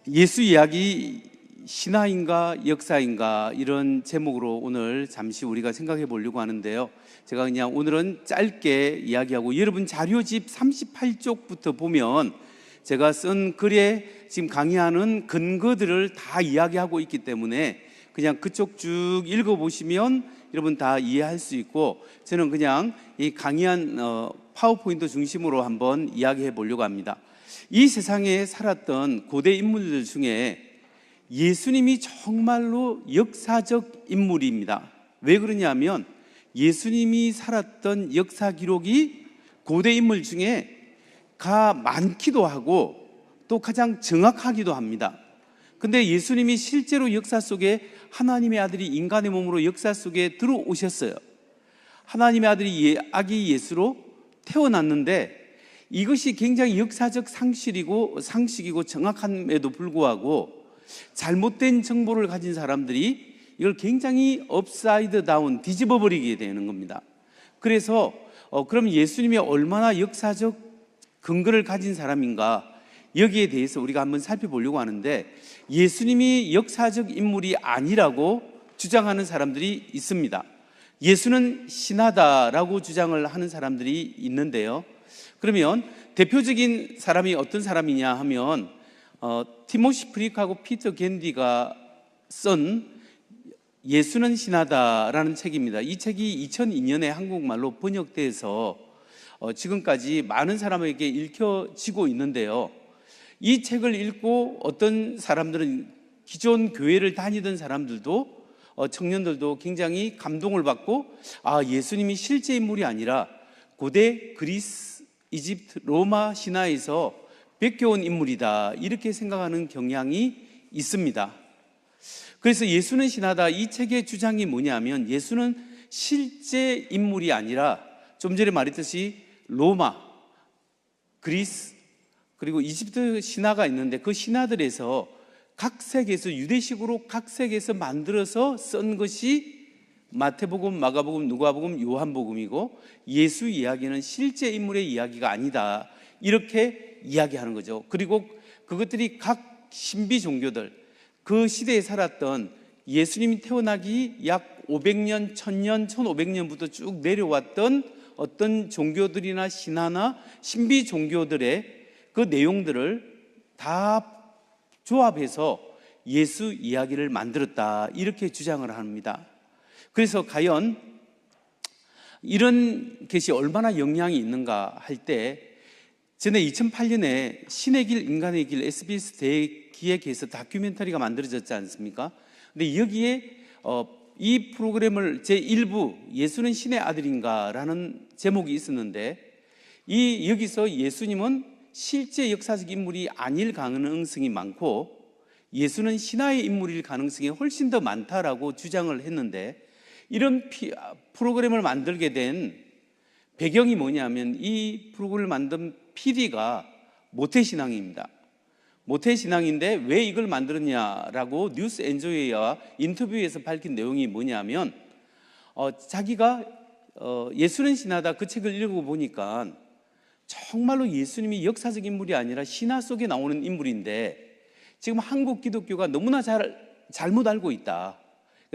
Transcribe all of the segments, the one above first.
예수 이야기 신화인가 역사인가 이런 제목으로 오늘 잠시 우리가 생각해 보려고 하는데요. 제가 그냥 오늘은 짧게 이야기하고 여러분 자료집 38쪽부터 보면 제가 쓴 글에 지금 강의하는 근거들을 다 이야기하고 있기 때문에 그냥 그쪽 쭉 읽어보시면 여러분 다 이해할 수 있고, 저는 그냥 이 강의한 파워포인트 중심으로 한번 이야기해 보려고 합니다. 이 세상에 살았던 고대 인물들 중에 예수님이 정말로 역사적 인물입니다. 왜 그러냐면 예수님이 살았던 역사 기록이 고대 인물 중에 많기도 하고 또 가장 정확하기도 합니다. 근데 예수님이 실제로 역사 속에 하나님의 아들이 인간의 몸으로 역사 속에 들어오셨어요. 하나님의 아들이 아기 예수로 태어났는데 이것이 굉장히 역사적 상식이고 정확함에도 불구하고 잘못된 정보를 가진 사람들이 이걸 굉장히 업사이드 다운 뒤집어 버리게 되는 겁니다. 그래서 그럼 예수님이 얼마나 역사적 근거를 가진 사람인가, 여기에 대해서 우리가 한번 살펴보려고 하는데, 예수님이 역사적 인물이 아니라고 주장하는 사람들이 있습니다. 예수는 신하다라고 주장을 하는 사람들이 있는데요. 그러면 대표적인 사람이 어떤 사람이냐 하면 티모시 프리크하고 피터 겐디가 쓴 예수는 신하다라는 책입니다. 이 책이 2002년에 한국말로 번역돼서 지금까지 많은 사람에게 읽혀지고 있는데요. 이 책을 읽고 어떤 사람들은 기존 교회를 다니던 사람들도 청년들도 굉장히 감동을 받고, 예수님이 실제 인물이 아니라 고대 그리스, 이집트, 로마 신화에서 베껴온 인물이다, 이렇게 생각하는 경향이 있습니다. 그래서 예수는 신하다, 이 책의 주장이 뭐냐면 예수는 실제 인물이 아니라 좀 전에 말했듯이 로마, 그리스, 그리고 이집트 신화가 있는데 그 신화들에서 각 세계에서 유대식으로 각 세계에서 만들어서 쓴 것이 마태복음, 마가복음, 누가복음, 요한복음이고, 예수 이야기는 실제 인물의 이야기가 아니다, 이렇게 이야기하는 거죠. 그리고 그것들이 각 신비 종교들, 그 시대에 살았던 예수님이 태어나기 약 500년, 1000년, 1500년부터 쭉 내려왔던 어떤 종교들이나 신화나 신비 종교들의 그 내용들을 다 조합해서 예수 이야기를 만들었다, 이렇게 주장을 합니다. 그래서 과연 이런 것이 얼마나 영향이 있는가 할 때, 전에 2008년에 신의 길, 인간의 길 SBS 대기획에서 다큐멘터리가 만들어졌지 않습니까? 근데 여기에 이 프로그램을 제1부 예수는 신의 아들인가라는 제목이 있었는데, 여기서 예수님은 실제 역사적 인물이 아닐 가능성이 많고 예수는 신화의 인물일 가능성이 훨씬 더 많다라고 주장을 했는데, 이런 프로그램을 만들게 된 배경이 뭐냐면 이 프로그램을 만든 PD가 모태신앙입니다. 모태신앙인데 왜 이걸 만들었냐라고 뉴스 엔조이와 인터뷰에서 밝힌 내용이 뭐냐면 자기가 예수는 신하다 그 책을 읽어보니까 정말로 예수님이 역사적 인물이 아니라 신화 속에 나오는 인물인데 지금 한국 기독교가 너무나 잘못 알고 있다.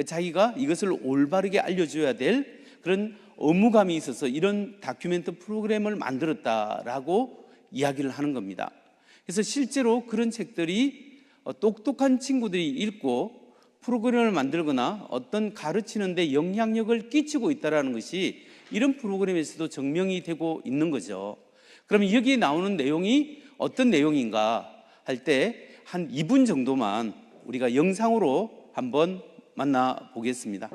자기가 이것을 올바르게 알려줘야 될 그런 의무감이 있어서 이런 다큐멘터 프로그램을 만들었다라고 이야기를 하는 겁니다. 그래서 실제로 그런 책들이 똑똑한 친구들이 읽고 프로그램을 만들거나 어떤 가르치는데 영향력을 끼치고 있다는 것이 이런 프로그램에서도 증명이 되고 있는 거죠. 그러면 여기에 나오는 내용이 어떤 내용인가 할 때 한 2분 정도만 우리가 영상으로 한번 만나보겠습니다.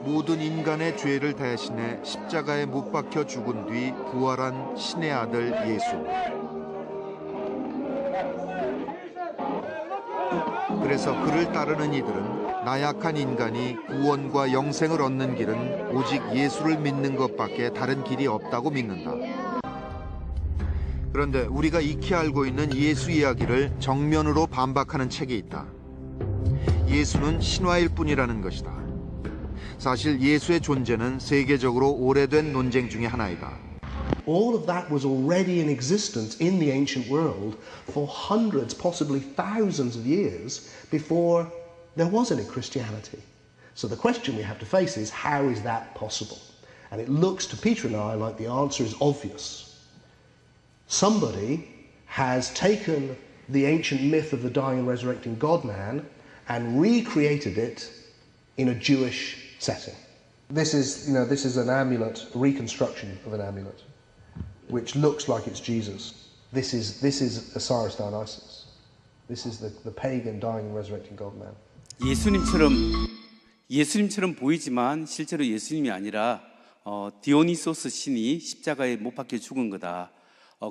모든 인간의 죄를 대신해 십자가에 못 박혀 죽은 뒤 부활한 신의 아들 예수. 그래서 그를 따르는 이들은 나약한 인간이 구원과 영생을 얻는 길은 오직 예수를 믿는 것밖에 다른 길이 없다고 믿는다. 그런데 우리가 익히 알고 있는 예수 이야기를 정면으로 반박하는 책이 있다. 예수는 신화일 뿐이라는 것이다. 사실 예수의 존재는 세계적으로 오래된 논쟁 중에 하나이다. All of that was already in existence in the ancient world for hundreds, possibly thousands of years before there was any Christianity. So the question we have to face is, how is that possible? And it looks to Peter and I like the answer is obvious. Somebody has taken the ancient myth of the dying and resurrecting God-man and recreated it in a Jewish setting. This is an amulet, a reconstruction of an amulet, which looks like it's Jesus. This is Osiris Dionysus. This is the pagan dying and resurrecting God-man. 예수님처럼 보이지만 실제로 예수님이 아니라 디오니소스 신이 십자가에 못 박혀 죽은 거다.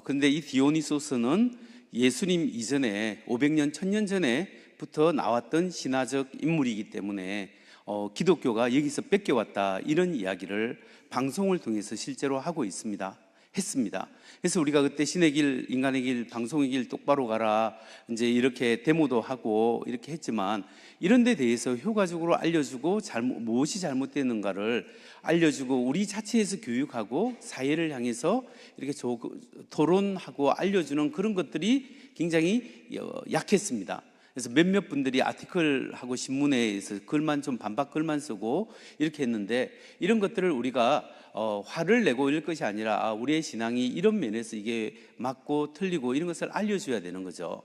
그런데 이 디오니소스는 예수님 이전에 500년, 1000년 전에부터 나왔던 신화적 인물이기 때문에 기독교가 여기서 뺏겨왔다, 이런 이야기를 방송을 통해서 실제로 하고 했습니다. 그래서 우리가 그때 신의 길, 인간의 길, 방송의 길 똑바로 가라, 이제 이렇게 데모도 하고 이렇게 했지만, 이런 데 대해서 효과적으로 알려주고 무엇이 잘못되는가를 알려주고 우리 자체에서 교육하고 사회를 향해서 이렇게 토론하고 알려주는 그런 것들이 굉장히 약했습니다. 그래서 몇몇 분들이 아티클하고 신문에서 글만 좀 반박 글만 쓰고 이렇게 했는데, 이런 것들을 우리가 화를 내고 이럴 것이 아니라 우리의 신앙이 이런 면에서 이게 맞고 틀리고 이런 것을 알려줘야 되는 거죠.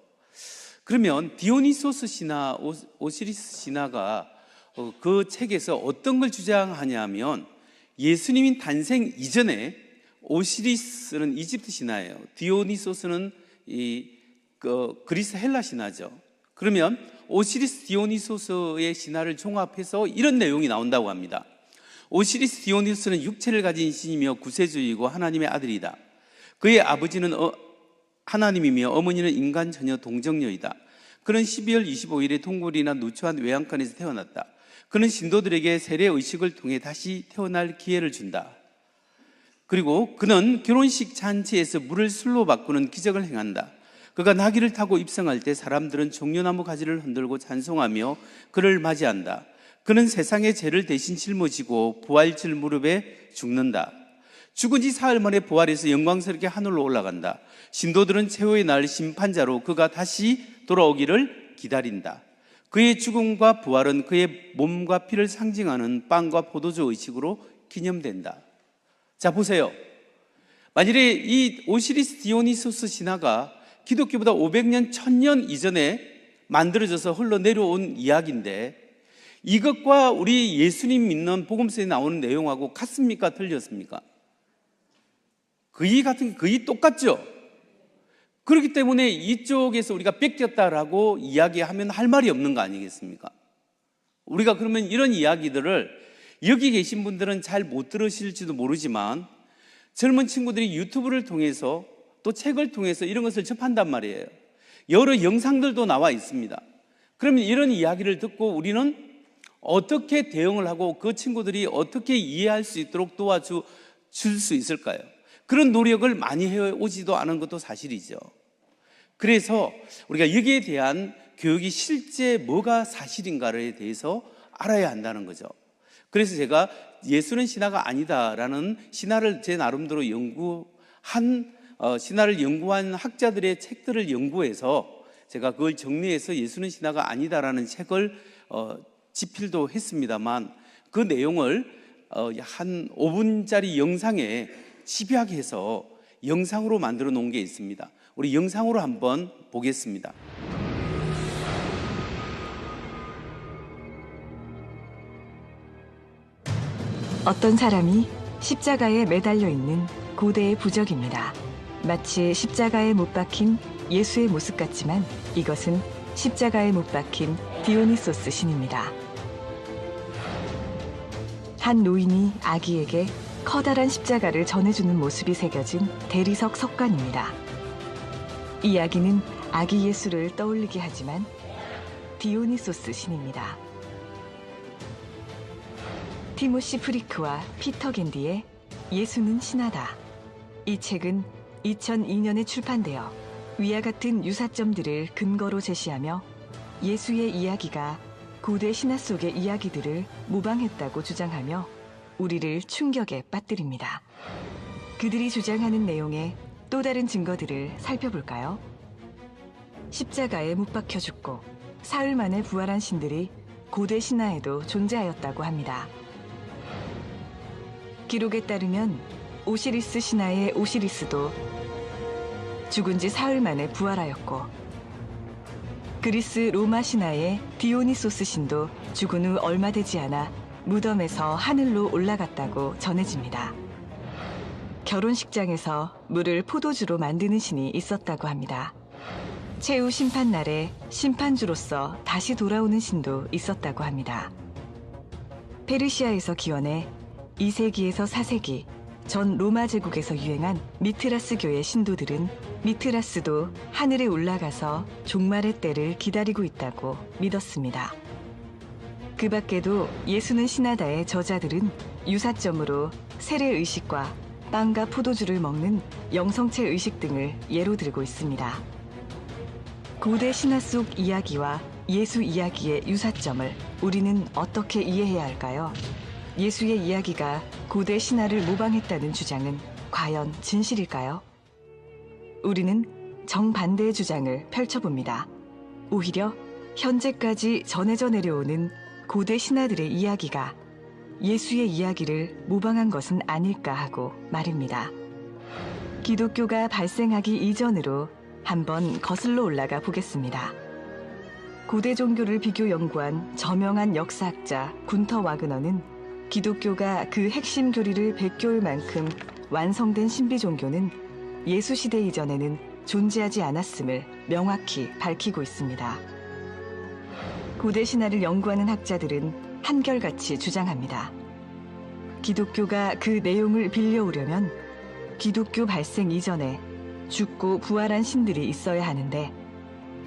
그러면 디오니소스 신화, 오시리스 신화가 그 책에서 어떤 걸 주장하냐면, 예수님이 탄생 이전에 오시리스는 이집트 신화예요. 디오니소스는 그리스 헬라 신화죠. 그러면 오시리스 디오니소스의 신화를 종합해서 이런 내용이 나온다고 합니다. 오시리스 디오니소스는 육체를 가진 신이며 구세주이고 하나님의 아들이다. 그의 아버지는 하나님이며 어머니는 인간 처녀 동정녀이다. 그는 12월 25일에 동굴이나 누추한 외양간에서 태어났다. 그는 신도들에게 세례 의식을 통해 다시 태어날 기회를 준다. 그리고 그는 결혼식 잔치에서 물을 술로 바꾸는 기적을 행한다. 그가 나귀를 타고 입성할 때 사람들은 종려나무 가지를 흔들고 찬송하며 그를 맞이한다. 그는 세상의 죄를 대신 짊어지고 부활절 무렵에 죽는다. 죽은 지 사흘 만에 부활해서 영광스럽게 하늘로 올라간다. 신도들은 최후의 날 심판자로 그가 다시 돌아오기를 기다린다. 그의 죽음과 부활은 그의 몸과 피를 상징하는 빵과 포도주 의식으로 기념된다. 자, 보세요. 만일에 이 오시리스 디오니소스 신화가 기독교보다 500년, 1000년 이전에 만들어져서 흘러내려온 이야기인데, 이것과 우리 예수님 믿는 복음서에 나오는 내용하고 같습니까? 틀렸습니까? 거의 똑같죠? 그렇기 때문에 이쪽에서 우리가 뺏겼다라고 이야기하면 할 말이 없는 거 아니겠습니까? 우리가 그러면 이런 이야기들을 여기 계신 분들은 잘 못 들으실지도 모르지만, 젊은 친구들이 유튜브를 통해서 또 책을 통해서 이런 것을 접한단 말이에요. 여러 영상들도 나와 있습니다. 그러면 이런 이야기를 듣고 우리는 어떻게 대응을 하고 그 친구들이 어떻게 이해할 수 있도록 도와줄 수 있을까요? 그런 노력을 많이 해오지도 않은 것도 사실이죠. 그래서 우리가 여기에 대한 교육이 실제 뭐가 사실인가에 대해서 알아야 한다는 거죠. 그래서 제가 예수는 신화가 아니다라는 신화를 제 나름대로 신화를 연구한 학자들의 책들을 연구해서 제가 그걸 정리해서 예수는 신화가 아니다라는 책을 집필도 했습니다만, 그 내용을 한 5분짜리 영상에 집약해서 영상으로 만들어 놓은 게 있습니다. 우리 영상으로 한번 보겠습니다. 어떤 사람이 십자가에 매달려 있는 고대의 부적입니다. 마치 십자가에 못 박힌 예수의 모습 같지만 이것은 십자가에 못 박힌 디오니소스 신입니다. 한 노인이 아기에게 커다란 십자가를 전해주는 모습이 새겨진 대리석 석관입니다. 이 아기는 아기 예수를 떠올리게 하지만 디오니소스 신입니다. 티모시 프리크와 피터 겐디의 예수는 신하다. 이 책은 2002년에 출판되어 위와 같은 유사점들을 근거로 제시하며 예수의 이야기가 고대 신화 속의 이야기들을 모방했다고 주장하며 우리를 충격에 빠뜨립니다. 그들이 주장하는 내용의 또 다른 증거들을 살펴볼까요? 십자가에 못 박혀 죽고 사흘 만에 부활한 신들이 고대 신화에도 존재하였다고 합니다. 기록에 따르면 오시리스 신화의 오시리스도 죽은 지 사흘 만에 부활하였고, 그리스 로마 신화의 디오니소스 신도 죽은 후 얼마 되지 않아 무덤에서 하늘로 올라갔다고 전해집니다. 결혼식장에서 물을 포도주로 만드는 신이 있었다고 합니다. 최후 심판날에 심판주로서 다시 돌아오는 신도 있었다고 합니다. 페르시아에서 기원해 2세기에서 4세기 전 로마 제국에서 유행한 미트라스교의 신도들은 미트라스도 하늘에 올라가서 종말의 때를 기다리고 있다고 믿었습니다. 그 밖에도 예수는 신하다의 저자들은 유사점으로 세례의식과 빵과 포도주를 먹는 영성체 의식 등을 예로 들고 있습니다. 고대 신화 속 이야기와 예수 이야기의 유사점을 우리는 어떻게 이해해야 할까요? 예수의 이야기가 고대 신화를 모방했다는 주장은 과연 진실일까요? 우리는 정반대의 주장을 펼쳐봅니다. 오히려 현재까지 전해져 내려오는 고대 신화들의 이야기가 예수의 이야기를 모방한 것은 아닐까 하고 말입니다. 기독교가 발생하기 이전으로 한번 거슬러 올라가 보겠습니다. 고대 종교를 비교 연구한 저명한 역사학자 군터 와그너는 기독교가 그 핵심 교리를 베껴올 만큼 완성된 신비 종교는 예수 시대 이전에는 존재하지 않았음을 명확히 밝히고 있습니다. 고대 신화를 연구하는 학자들은 한결같이 주장합니다. 기독교가 그 내용을 빌려오려면 기독교 발생 이전에 죽고 부활한 신들이 있어야 하는데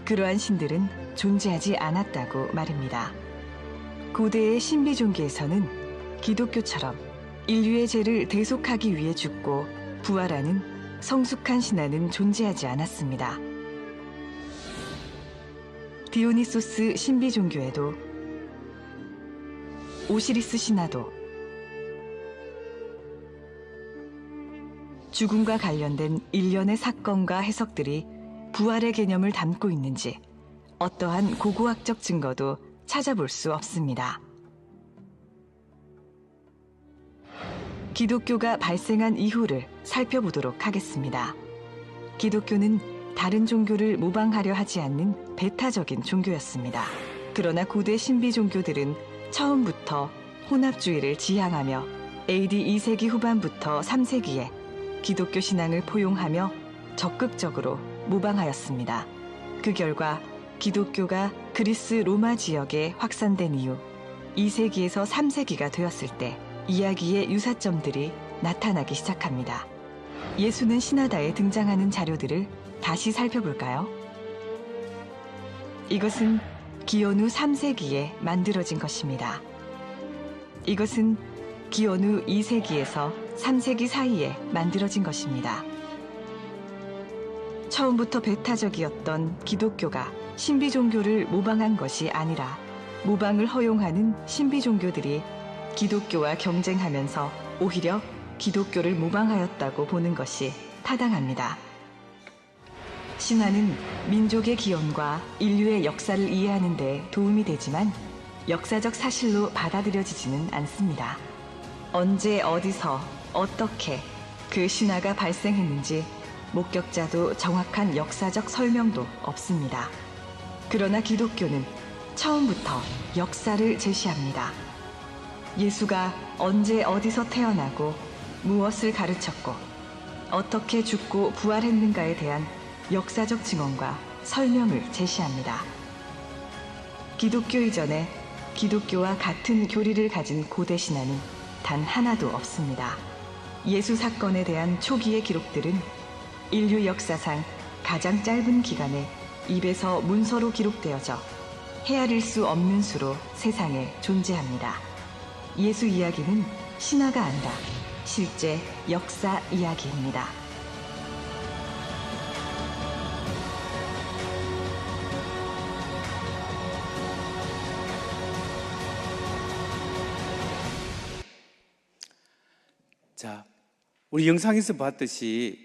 그러한 신들은 존재하지 않았다고 말입니다. 고대의 신비 종교에서는 기독교처럼 인류의 죄를 대속하기 위해 죽고 부활하는 성숙한 신화는 존재하지 않았습니다. 디오니소스 신비 종교에도 오시리스 신화도 죽음과 관련된 일련의 사건과 해석들이 부활의 개념을 담고 있는지 어떠한 고고학적 증거도 찾아볼 수 없습니다. 기독교가 발생한 이후를 살펴보도록 하겠습니다. 기독교는 다른 종교를 모방하려 하지 않는 배타적인 종교였습니다. 그러나 고대 신비 종교들은 처음부터 혼합주의를 지향하며 AD 2세기 후반부터 3세기에 기독교 신앙을 포용하며 적극적으로 모방하였습니다. 그 결과 기독교가 그리스 로마 지역에 확산된 이후 2세기에서 3세기가 되었을 때 이야기의 유사점들이 나타나기 시작합니다. 예수는 신하다에 등장하는 자료들을 다시 살펴볼까요? 이것은 기원 후 3세기에 만들어진 것입니다. 이것은 기원 후 2세기에서 3세기 사이에 만들어진 것입니다. 처음부터 배타적이었던 기독교가 신비 종교를 모방한 것이 아니라 모방을 허용하는 신비 종교들이 기독교와 경쟁하면서 오히려 기독교를 모방하였다고 보는 것이 타당합니다. 신화는 민족의 기원과 인류의 역사를 이해하는 데 도움이 되지만 역사적 사실로 받아들여지지는 않습니다. 언제 어디서 어떻게 그 신화가 발생했는지 목격자도 정확한 역사적 설명도 없습니다. 그러나 기독교는 처음부터 역사를 제시합니다. 예수가 언제 어디서 태어나고 무엇을 가르쳤고 어떻게 죽고 부활했는가에 대한 역사적 증언과 설명을 제시합니다. 기독교 이전에 기독교와 같은 교리를 가진 고대 신화는 단 하나도 없습니다. 예수 사건에 대한 초기의 기록들은 인류 역사상 가장 짧은 기간에 입에서 문서로 기록되어져 헤아릴 수 없는 수로 세상에 존재합니다. 예수 이야기는 신화가 아니라 실제 역사 이야기입니다. 자, 우리 영상에서 봤듯이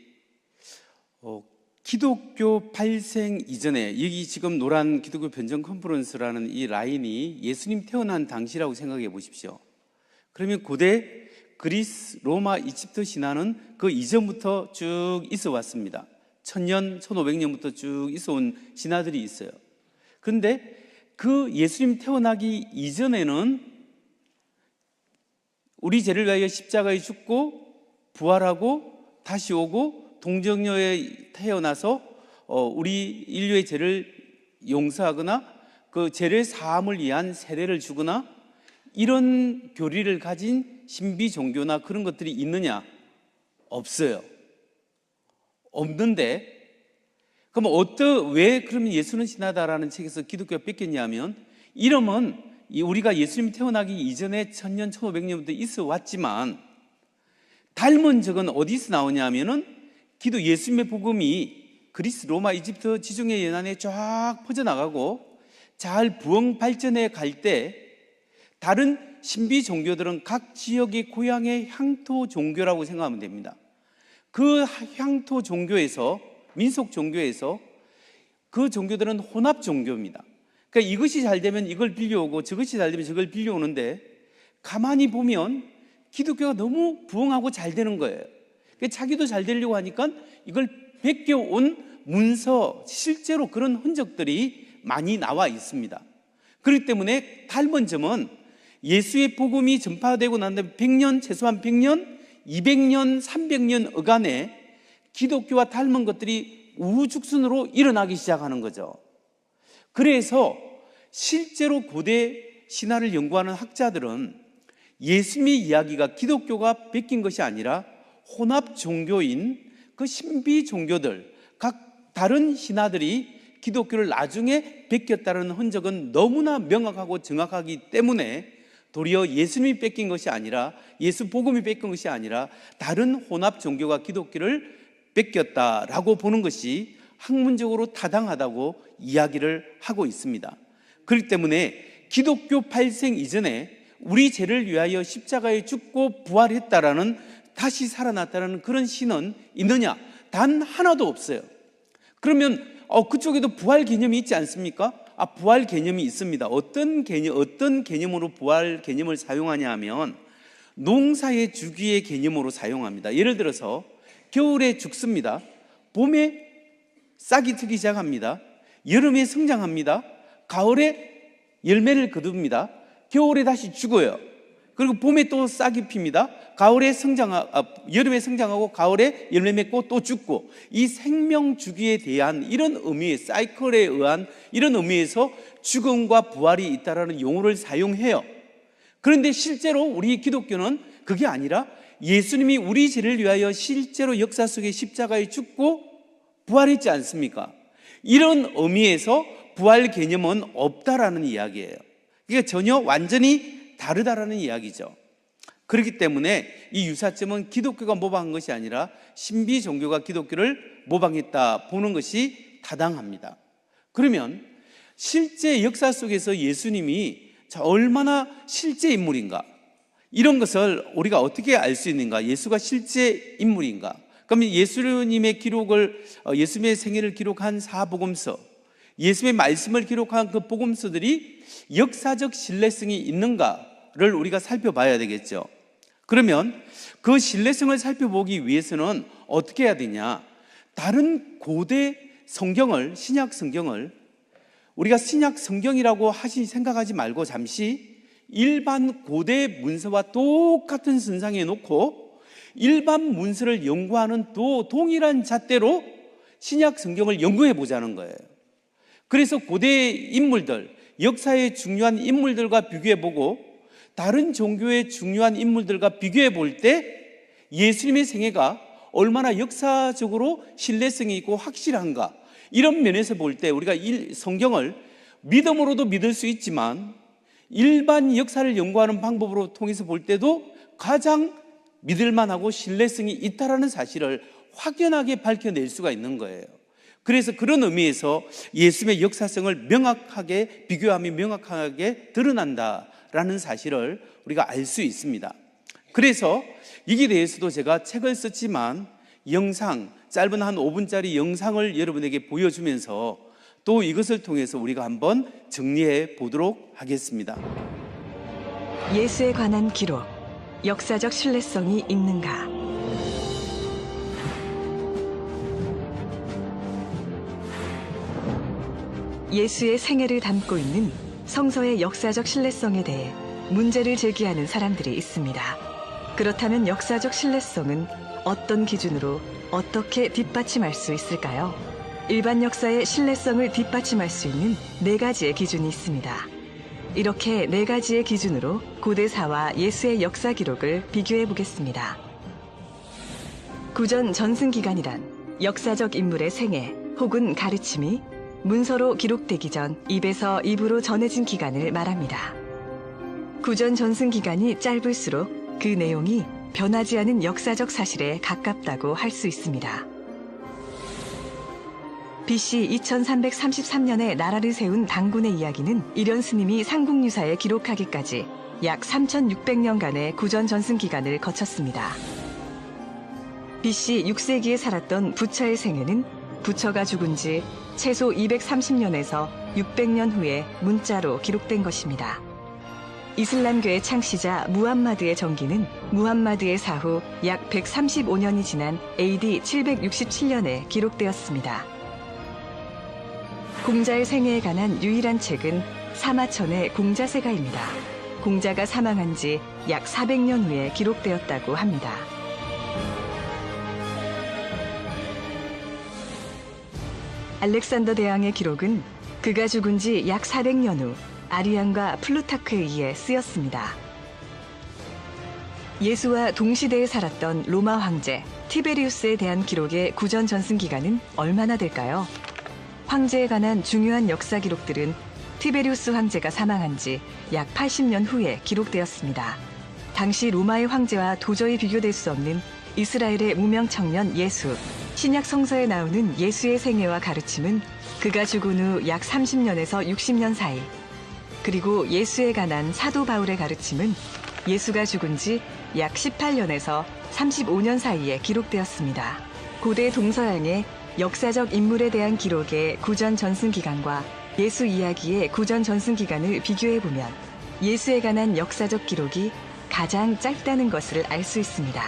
기독교 발생 이전에, 여기 지금 노란 기독교 변정 컨퍼런스라는 이 라인이 예수님 태어난 당시라고 생각해 보십시오. 그러면 고대 그리스, 로마, 이집트 신화는 그 이전부터 쭉 있어 왔습니다. 1000년, 1500년부터 쭉 있어 온 신화들이 있어요. 그런데 그 예수님 태어나기 이전에는 우리 죄를 위하여 십자가에 죽고 부활하고 다시 오고 동정녀에 태어나서 우리 인류의 죄를 용서하거나 그 죄를 사함을 위한 세례를 주거나 이런 교리를 가진 신비 종교나 그런 것들이 있느냐? 없어요. 없는데, 그럼 왜 그러면 예수는 신하다라는 책에서 기독교가 뺏겼냐면, 이름은 우리가 예수님 태어나기 이전에 1000년, 1500년부터 있어 왔지만 닮은 적은 어디서 나오냐면은 예수님의 복음이 그리스, 로마, 이집트 지중해 연안에 쫙 퍼져나가고 잘 부흥 발전해 갈 때 다른 신비 종교들은 각 지역의 고향의 향토 종교라고 생각하면 됩니다. 그 향토 종교에서, 민속 종교에서 그 종교들은 혼합 종교입니다. 그러니까 이것이 잘 되면 이걸 빌려오고 저것이 잘 되면 저걸 빌려오는데 가만히 보면 기독교가 너무 부흥하고 잘 되는 거예요. 자기도 잘 되려고 하니까 이걸 베껴온 문서, 실제로 그런 흔적들이 많이 나와 있습니다. 그렇기 때문에 닮은 점은 예수의 복음이 전파되고 난 다음에 100년, 최소한 100년, 200년, 300년 어간에 기독교와 닮은 것들이 우후죽순으로 일어나기 시작하는 거죠. 그래서 실제로 고대 신화를 연구하는 학자들은 예수님의 이야기가 기독교가 베낀 것이 아니라 혼합 종교인 그 신비 종교들, 각 다른 신화들이 기독교를 나중에 베꼈다는 흔적은 너무나 명확하고 정확하기 때문에 도리어 예수님이 뺏긴 것이 아니라, 예수 복음이 뺏긴 것이 아니라 다른 혼합 종교가 기독교를 뺏겼다라고 보는 것이 학문적으로 타당하다고 이야기를 하고 있습니다. 그렇기 때문에 기독교 발생 이전에 우리 죄를 위하여 십자가에 죽고 부활했다라는, 다시 살아났다는 그런 신은 있느냐? 단 하나도 없어요. 그러면 그쪽에도 부활 개념이 있지 않습니까? 부활 개념이 있습니다. 어떤 개념으로 부활 개념을 사용하냐 하면 농사의 주기의 개념으로 사용합니다. 예를 들어서 겨울에 죽습니다. 봄에 싹이 트기 시작합니다. 여름에 성장합니다. 가을에 열매를 거둡니다. 겨울에 다시 죽어요. 그리고 봄에 또 싹이 핍니다. 여름에 성장하고 가을에 열매 맺고 또 죽고, 이 생명 주기에 대한 이런 의미의 사이클에 의한 이런 의미에서 죽음과 부활이 있다라는 용어를 사용해요. 그런데 실제로 우리 기독교는 그게 아니라 예수님이 우리 죄를 위하여 실제로 역사 속에 십자가에 죽고 부활했지 않습니까? 이런 의미에서 부활 개념은 없다라는 이야기예요. 이게 전혀 완전히 다르다라는 이야기죠. 그렇기 때문에 이 유사점은 기독교가 모방한 것이 아니라 신비 종교가 기독교를 모방했다 보는 것이 타당합니다. 그러면 실제 역사 속에서 예수님이 얼마나 실제 인물인가, 이런 것을 우리가 어떻게 알 수 있는가? 예수가 실제 인물인가? 그러면 예수님의 기록을, 예수님의 생애를 기록한 사복음서, 예수님의 말씀을 기록한 그 복음서들이 역사적 신뢰성이 있는가를 우리가 살펴봐야 되겠죠. 그러면 그 신뢰성을 살펴보기 위해서는 어떻게 해야 되냐? 다른 고대 성경을, 신약 성경을 우리가 신약 성경이라고 생각하지 말고 잠시 일반 고대 문서와 똑같은 선상에 놓고 일반 문서를 연구하는 동일한 잣대로 신약 성경을 연구해 보자는 거예요. 그래서 고대 인물들, 역사의 중요한 인물들과 비교해 보고 다른 종교의 중요한 인물들과 비교해 볼 때 예수님의 생애가 얼마나 역사적으로 신뢰성이 있고 확실한가, 이런 면에서 볼 때 우리가 성경을 믿음으로도 믿을 수 있지만 일반 역사를 연구하는 방법으로 통해서 볼 때도 가장 믿을만하고 신뢰성이 있다라는 사실을 확연하게 밝혀낼 수가 있는 거예요. 그래서 그런 의미에서 예수님의 역사성을 명확하게 비교하며 명확하게 드러난다라는 사실을 우리가 알 수 있습니다. 그래서 여기에 대해서도 제가 책을 썼지만 영상, 짧은 한 5분짜리 영상을 여러분에게 보여주면서 또 이것을 통해서 우리가 한번 정리해 보도록 하겠습니다. 예수에 관한 기록, 역사적 신뢰성이 있는가? 예수의 생애를 담고 있는 성서의 역사적 신뢰성에 대해 문제를 제기하는 사람들이 있습니다. 그렇다면 역사적 신뢰성은 어떤 기준으로 어떻게 뒷받침할 수 있을까요? 일반 역사의 신뢰성을 뒷받침할 수 있는 4가지의 기준이 있습니다. 이렇게 4가지의 기준으로 고대사와 예수의 역사 기록을 비교해 보겠습니다. 구전 전승기간이란 역사적 인물의 생애 혹은 가르침이 문서로 기록되기 전 입에서 입으로 전해진 기간을 말합니다. 구전 전승기간이 짧을수록 그 내용이 변하지 않은 역사적 사실에 가깝다고 할 수 있습니다. BC 2333년에 나라를 세운 당군의 이야기는 이련 스님이 삼국유사에 기록하기까지 약 3600년간의 구전 전승 기간을 거쳤습니다. BC 6세기에 살았던 부처의 생애는 부처가 죽은 지 최소 230년에서 600년 후에 문자로 기록된 것입니다. 이슬람교의 창시자 무함마드의 전기는 무함마드의 사후 약 135년이 지난 AD 767년에 기록되었습니다. 공자의 생애에 관한 유일한 책은 사마천의 공자세가입니다. 공자가 사망한 지 약 400년 후에 기록되었다고 합니다. 알렉산더 대왕의 기록은 그가 죽은 지 약 400년 후 아리안과 플루타크에 의해 쓰였습니다. 예수와 동시대에 살았던 로마 황제 티베리우스에 대한 기록의 구전 전승 기간은 얼마나 될까요? 황제에 관한 중요한 역사 기록들은 티베리우스 황제가 사망한 지 약 80년 후에 기록되었습니다. 당시 로마의 황제와 도저히 비교될 수 없는 이스라엘의 무명 청년 예수, 신약 성서에 나오는 예수의 생애와 가르침은 그가 죽은 후 약 30년에서 60년 사이, 그리고 예수에 관한 사도 바울의 가르침은 예수가 죽은 지 약 18년에서 35년 사이에 기록되었습니다. 고대 동서양의 역사적 인물에 대한 기록의 구전 전승 기간과 예수 이야기의 구전 전승 기간을 비교해보면 예수에 관한 역사적 기록이 가장 짧다는 것을 알 수 있습니다.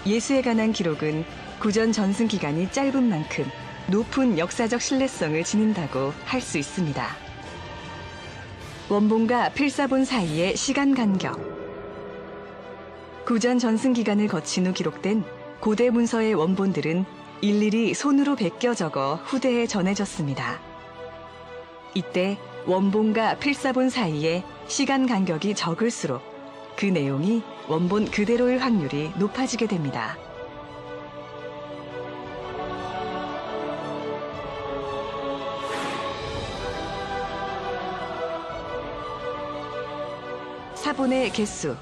예수에 관한 기록은 구전 전승 기간이 짧은 만큼 높은 역사적 신뢰성을 지닌다고 할 수 있습니다. 원본과 필사본 사이의 시간 간격. 구전 전승 기간을 거친 후 기록된 고대 문서의 원본들은 일일이 손으로 베껴 적어 후대에 전해졌습니다. 이때 원본과 필사본 사이의 시간 간격이 적을수록 그 내용이 원본 그대로일 확률이 높아지게 됩니다. 사본의 개수.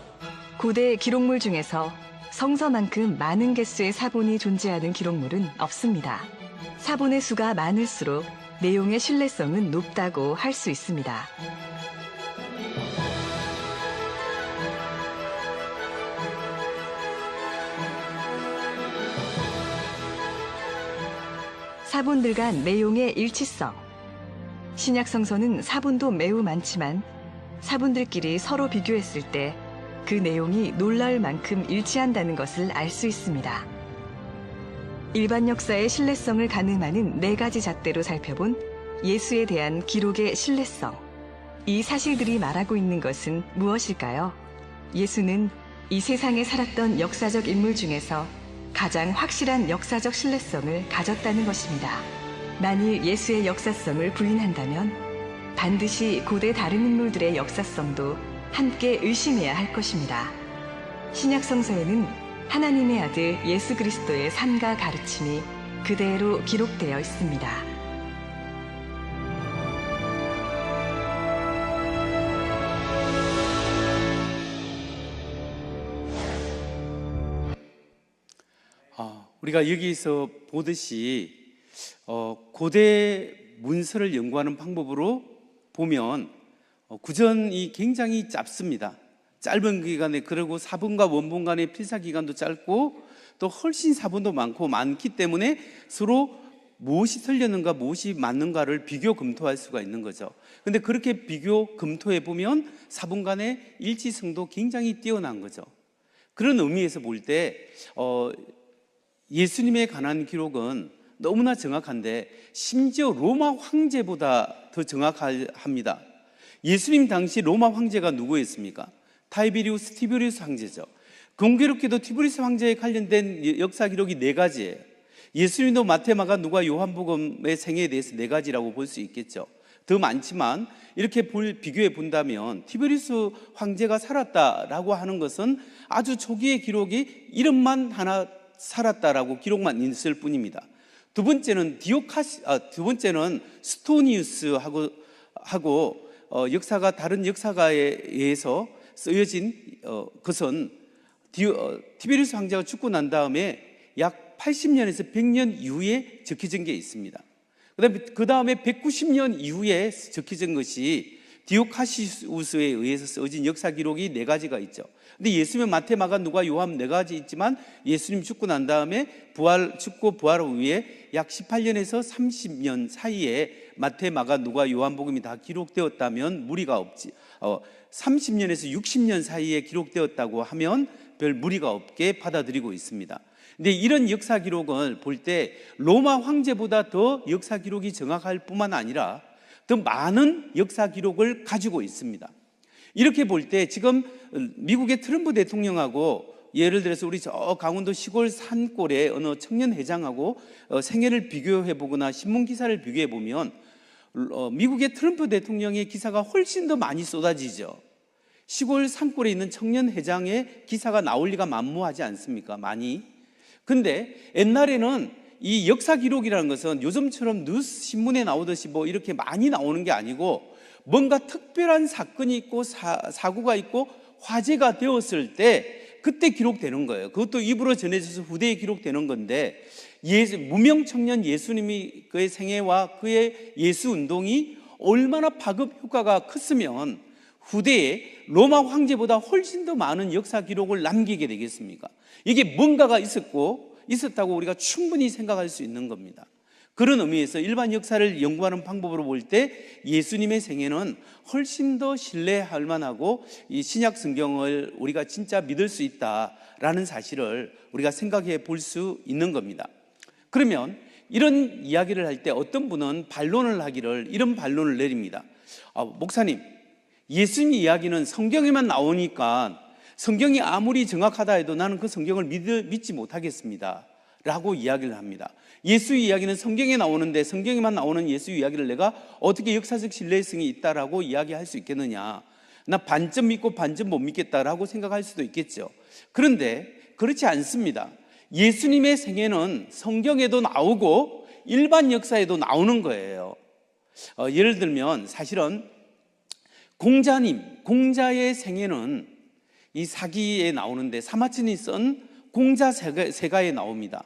고대 기록물 중에서 성서만큼 많은 개수의 사본이 존재하는 기록물은 없습니다. 사본의 수가 많을수록 내용의 신뢰성은 높다고 할 수 있습니다. 사본들 간 내용의 일치성. 신약 성서는 사본도 매우 많지만 사본들끼리 서로 비교했을 때 그 내용이 놀라울 만큼 일치한다는 것을 알 수 있습니다. 일반 역사의 신뢰성을 가늠하는 4가지 잣대로 살펴본 예수에 대한 기록의 신뢰성. 이 사실들이 말하고 있는 것은 무엇일까요? 예수는 이 세상에 살았던 역사적 인물 중에서 가장 확실한 역사적 신뢰성을 가졌다는 것입니다. 만일 예수의 역사성을 부인한다면 반드시 고대 다른 인물들의 역사성도 함께 의심해야 할 것입니다. 신약 성서에는 하나님의 아들 예수 그리스도의 삶과 가르침이 그대로 기록되어 있습니다. 우리가 여기서 보듯이 고대 문서를 연구하는 방법으로 보면 구전이 굉장히 짧습니다. 짧은 기간에, 그리고 사본과 원본 간의 필사 기간도 짧고 또 훨씬 사본도 많기 때문에 서로 무엇이 틀렸는가 무엇이 맞는가를 비교 검토할 수가 있는 거죠. 근데 그렇게 비교 검토해 보면 사본 간의 일치성도 굉장히 뛰어난 거죠. 그런 의미에서 볼 때 예수님에 관한 기록은 너무나 정확한데 심지어 로마 황제보다 더 정확합니다. 예수님 당시 로마 황제가 누구였습니까? 타이베리우스 티베리우스 황제죠. 공교롭게도 티베리우스 황제에 관련된 역사 기록이 4가지예요. 예수님도 마태, 마가, 누가, 요한복음의 생애에 대해서 4가지라고 볼 수 있겠죠. 더 많지만 이렇게 비교해 본다면 티베리우스 황제가 살았다라고 하는 것은 아주 초기의 기록이 이름만 하나 살았다라고 기록만 있을 뿐입니다. 두 번째는 스토니우스하고 역사가 다른 역사가에 의해서 쓰여진 것은 티베리우스 황제가 죽고 난 다음에 약 80년에서 100년 이후에 적혀진 게 있습니다. 그 다음에 190년 이후에 적혀진 것이 디오카시우스에 의해서 써진 역사 기록이 4가지가 있죠. 근데 예수님은 마태, 마가, 누가, 요한 4가지 있지만 예수님 죽고 난 다음에 죽고 부활 후에 약 18년에서 30년 사이에 마태, 마가, 누가, 요한복음이 다 기록되었다면 무리가 없지. 30년에서 60년 사이에 기록되었다고 하면 별 무리가 없게 받아들이고 있습니다. 근데 이런 역사 기록을 볼 때 로마 황제보다 더 역사 기록이 정확할 뿐만 아니라 더 많은 역사 기록을 가지고 있습니다. 이렇게 볼 때 지금 미국의 트럼프 대통령하고 예를 들어서 우리 저 강원도 시골 산골의 어느 청년 회장하고 생애를 비교해 보거나 신문 기사를 비교해 보면 미국의 트럼프 대통령의 기사가 훨씬 더 많이 쏟아지죠. 시골 산골에 있는 청년 회장의 기사가 나올 리가 만무하지 않습니까? 많이. 근데 옛날에는 이 역사 기록이라는 것은 요즘처럼 뉴스 신문에 나오듯이 뭐 이렇게 많이 나오는 게 아니고 뭔가 특별한 사건이 있고 사고가 있고 화제가 되었을 때 그때 기록되는 거예요. 그것도 입으로 전해져서 후대에 기록되는 건데 무명 청년 예수님이 그의 생애와 그의 예수 운동이 얼마나 파급 효과가 컸으면 후대에 로마 황제보다 훨씬 더 많은 역사 기록을 남기게 되겠습니까? 이게 뭔가가 있었다고 우리가 충분히 생각할 수 있는 겁니다. 그런 의미에서 일반 역사를 연구하는 방법으로 볼 때 예수님의 생애는 훨씬 더 신뢰할 만하고 이 신약 성경을 우리가 진짜 믿을 수 있다라는 사실을 우리가 생각해 볼 수 있는 겁니다. 그러면 이런 이야기를 할 때 어떤 분은 이런 반론을 내립니다. 목사님, 예수님 이야기는 성경에만 나오니까 성경이 아무리 정확하다 해도 나는 그 성경을 믿지 못하겠습니다 라고 이야기를 합니다. 예수 이야기는 성경에 나오는데 성경에만 나오는 예수 이야기를 내가 어떻게 역사적 신뢰성이 있다라고 이야기할 수 있겠느냐, 나 반쯤 믿고 반쯤 못 믿겠다라고 생각할 수도 있겠죠. 그런데 그렇지 않습니다. 예수님의 생애는 성경에도 나오고 일반 역사에도 나오는 거예요. 예를 들면 사실은 공자의 생애는 이 사기에 나오는데 사마천이 쓴 공자세가에 나옵니다.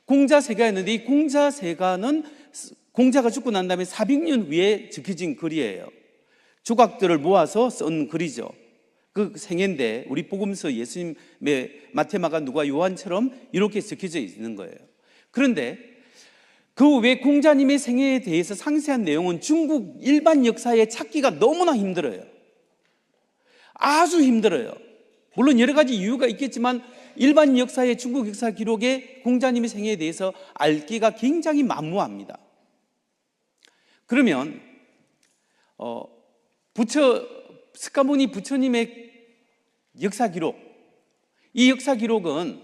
공자세가였는데 이 공자세가는 공자가 죽고 난 다음에 400년 후에 적혀진 글이에요. 조각들을 모아서 쓴 글이죠. 그 생애인데 우리 복음서 예수님의 마태, 마가, 누가, 요한처럼 이렇게 적혀져 있는 거예요. 그런데 그 외 공자님의 생애에 대해서 상세한 내용은 중국 일반 역사에 찾기가 너무나 힘들어요. 아주 힘들어요. 물론 여러 가지 이유가 있겠지만 일반 역사의 중국 역사 기록에 공자님의 생애에 대해서 알기가 굉장히 만무합니다. 그러면 스가모니 부처님의 역사 기록, 이 역사 기록은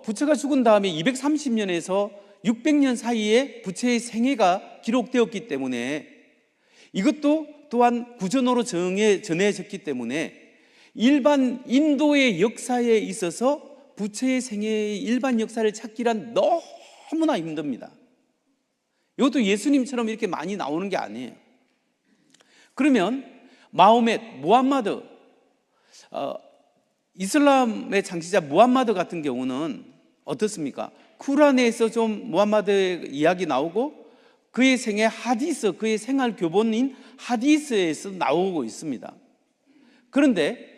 부처가 죽은 다음에 230년에서 600년 사이에 부처의 생애가 기록되었기 때문에 이것도 또한 구전어로 전해졌기 때문에 일반 인도의 역사에 있어서 부처의 생애의 일반 역사를 찾기란 너무나 힘듭니다. 이것도 예수님처럼 이렇게 많이 나오는 게 아니에요. 그러면 마호멧, 무함마드, 이슬람의 창시자 무함마드 같은 경우는 어떻습니까? 쿠란에서 좀 무함마드의 이야기 나오고 그의 생애 하디스, 그의 생활 교본인 하디스에서 나오고 있습니다. 그런데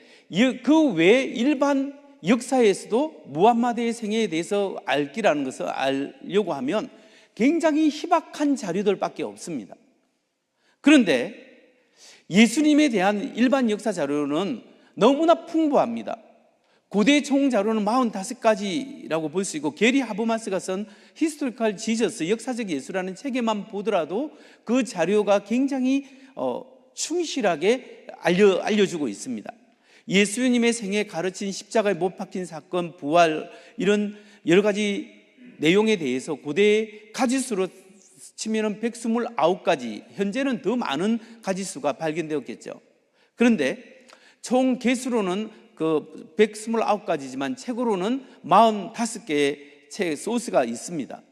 그 외에 일반 역사에서도 무함마드의 생애에 대해서 알기라는 것을 알려고 하면 굉장히 희박한 자료들밖에 없습니다. 그런데 예수님에 대한 일반 역사 자료는 너무나 풍부합니다. 고대 총 자료는 45가지라고 볼 수 있고, 게리 하버마스가 쓴 히스토리컬 지저스, 역사적 예수라는 책에만 보더라도 그 자료가 굉장히 충실하게 알려주고 있습니다. 예수님의 생애, 가르친 십자가에 못 박힌 사건, 부활, 이런 여러 가지 내용에 대해서 고대 가지수로 치면은 129가지, 현재는 더 많은 가지수가 발견되었겠죠. 그런데 총 개수로는 그 129가지지만 책으로는 45개의 책 소스가 있습니다.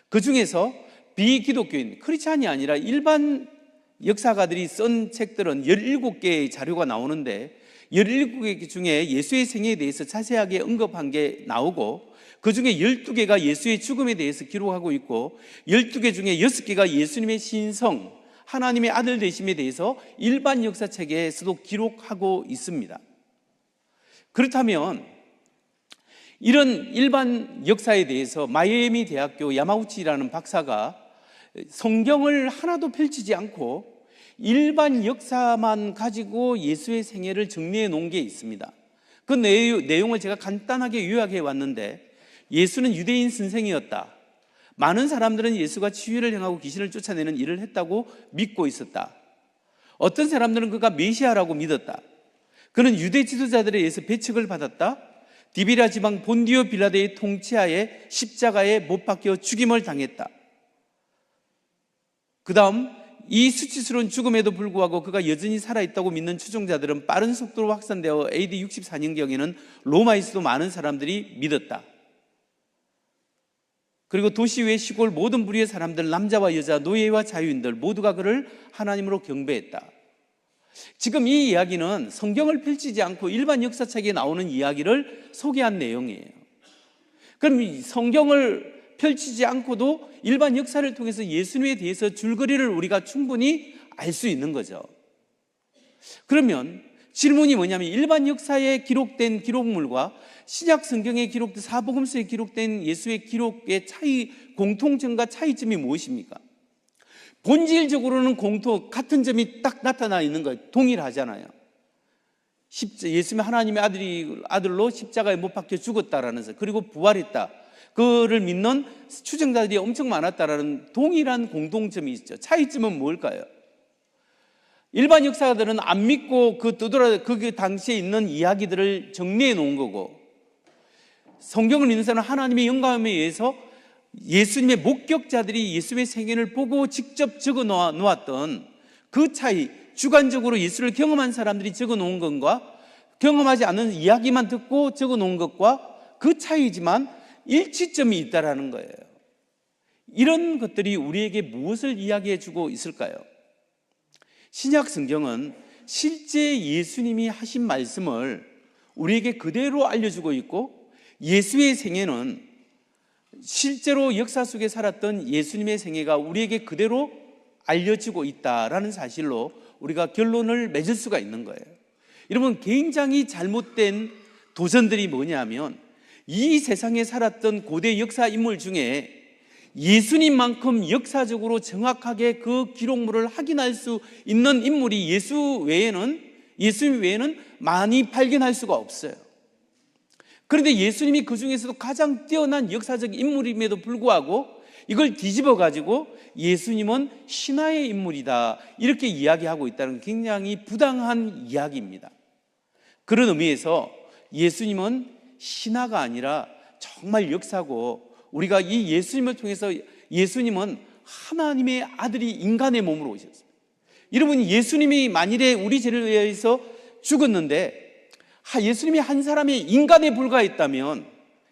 그 중에서 비기독교인, 크리스찬이 아니라 일반 역사가들이 쓴 책들은 17개의 자료가 나오는데, 17개 중에 예수의 생애에 대해서 자세하게 언급한 게 나오고, 그 중에 12개가 예수의 죽음에 대해서 기록하고 있고, 12개 중에 6개가 예수님의 신성, 하나님의 아들 되심에 대해서 일반 역사책에서도 기록하고 있습니다. 그렇다면 이런 일반 역사에 대해서 마이애미 대학교 야마우치라는 박사가 성경을 하나도 펼치지 않고 일반 역사만 가지고 예수의 생애를 정리해 놓은 게 있습니다. 그 내용을 제가 간단하게 요약해 왔는데, 예수는 유대인 선생이었다. 많은 사람들은 예수가 치유를 행하고 귀신을 쫓아내는 일을 했다고 믿고 있었다. 어떤 사람들은 그가 메시아라고 믿었다. 그는 유대 지도자들에 의해서 배척을 받았다. 디비라 지방 본디오 빌라데의 통치하에 십자가에 못 박혀 죽임을 당했다. 그 다음, 이 수치스러운 죽음에도 불구하고 그가 여전히 살아있다고 믿는 추종자들은 빠른 속도로 확산되어 AD 64년경에는 로마에서도 많은 사람들이 믿었다. 그리고 도시 외 시골 모든 부류의 사람들, 남자와 여자, 노예와 자유인들 모두가 그를 하나님으로 경배했다. 지금 이 이야기는 성경을 펼치지 않고 일반 역사책에 나오는 이야기를 소개한 내용이에요. 그럼 이 성경을 펼치지 않고도 일반 역사를 통해서 예수님에 대해서 줄거리를 우리가 충분히 알 수 있는 거죠. 그러면 질문이 뭐냐면, 일반 역사에 기록된 기록물과 신약 성경에 기록된 사복음서에 기록된 예수의 기록의 공통점과 차이점이 무엇입니까? 본질적으로는 같은 점이 딱 나타나 있는 거예요. 동일하잖아요. 예수님이 하나님의 아들로 십자가에 못 박혀 죽었다라는 것, 그리고 부활했다, 그를 믿는 추종자들이 엄청 많았다라는 동일한 공통점이 있죠. 차이점은 뭘까요? 일반 역사가들은 안 믿고 그 당시에 있는 이야기들을 정리해 놓은 거고, 성경을 믿는 사람은 하나님의 영감에 의해서 예수님의 목격자들이 예수님의 생애를 보고 직접 적어 놓았던 그 차이, 주관적으로 예수를 경험한 사람들이 적어 놓은 것과 경험하지 않은 이야기만 듣고 적어 놓은 것과 그 차이지만 일치점이 있다라는 거예요. 이런 것들이 우리에게 무엇을 이야기해 주고 있을까요? 신약 성경은 실제 예수님이 하신 말씀을 우리에게 그대로 알려주고 있고, 예수의 생애는 실제로 역사 속에 살았던 예수님의 생애가 우리에게 그대로 알려지고 있다라는 사실로 우리가 결론을 맺을 수가 있는 거예요. 여러분, 굉장히 잘못된 도전들이 뭐냐면, 이 세상에 살았던 고대 역사 인물 중에 예수님만큼 역사적으로 정확하게 그 기록물을 확인할 수 있는 인물이 예수님 외에는 많이 발견할 수가 없어요. 그런데 예수님이 그 중에서도 가장 뛰어난 역사적 인물임에도 불구하고 이걸 뒤집어 가지고 예수님은 신화의 인물이다, 이렇게 이야기하고 있다는 굉장히 부당한 이야기입니다. 그런 의미에서 예수님은 신화가 아니라 정말 역사고, 우리가 이 예수님을 통해서 예수님은 하나님의 아들이 인간의 몸으로 오셨어요. 여러분, 예수님이 만일에 우리 죄를 위해서 죽었는데 예수님이 한 사람의 인간에 불과했다면,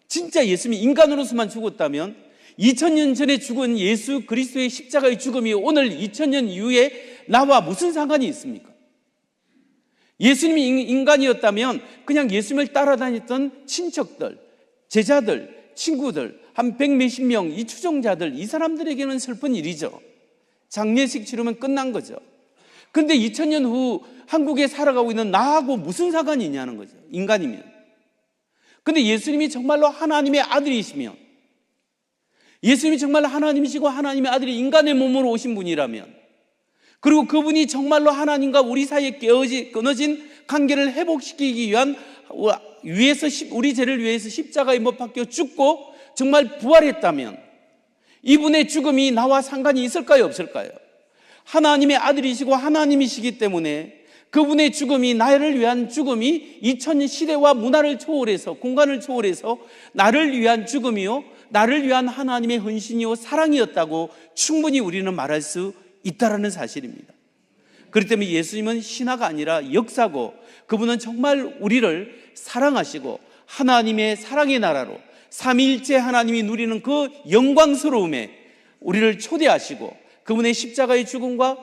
진짜 예수님이 인간으로서만 죽었다면 2000년 전에 죽은 예수 그리스도의 십자가의 죽음이 오늘 2000년 이후에 나와 무슨 상관이 있습니까? 예수님이 인간이었다면 그냥 예수님을 따라다녔던 친척들, 제자들, 친구들, 한 100몇십 명, 이 추종자들, 이 사람들에게는 슬픈 일이죠. 장례식 치르면 끝난 거죠. 그런데 2000년 후 한국에 살아가고 있는 나하고 무슨 상관이 있냐는 거죠. 인간이면. 근데 예수님이 정말로 하나님의 아들이시면, 예수님이 정말로 하나님이시고 하나님의 아들이 인간의 몸으로 오신 분이라면, 그리고 그분이 정말로 하나님과 우리 사이에 끊어진 관계를 회복시키기 위한 우리 죄를 위해서 십자가에 못 박혀 죽고 정말 부활했다면 이분의 죽음이 나와 상관이 있을까요, 없을까요? 하나님의 아들이시고 하나님이시기 때문에 그분의 죽음이 나를 위한 죽음이 2000년 시대와 문화를 초월해서, 공간을 초월해서 나를 위한 죽음이요, 나를 위한 하나님의 헌신이요 사랑이었다고 충분히 우리는 말할 수 있다라는 사실입니다. 그렇기 때문에 예수님은 신화가 아니라 역사고, 그분은 정말 우리를 사랑하시고 하나님의 사랑의 나라로 삼위일체 하나님이 누리는 그 영광스러움에 우리를 초대하시고 그분의 십자가의 죽음과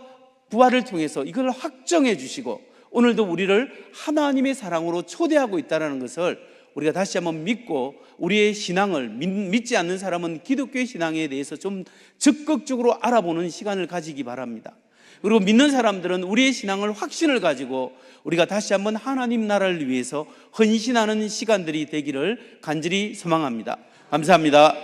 부활을 통해서 이걸 확정해 주시고 오늘도 우리를 하나님의 사랑으로 초대하고 있다는 것을 우리가 다시 한번 믿고, 우리의 신앙을 믿지 않는 사람은 기독교의 신앙에 대해서 좀 적극적으로 알아보는 시간을 가지기 바랍니다. 그리고 믿는 사람들은 우리의 신앙을 확신을 가지고 우리가 다시 한번 하나님 나라를 위해서 헌신하는 시간들이 되기를 간절히 소망합니다. 감사합니다.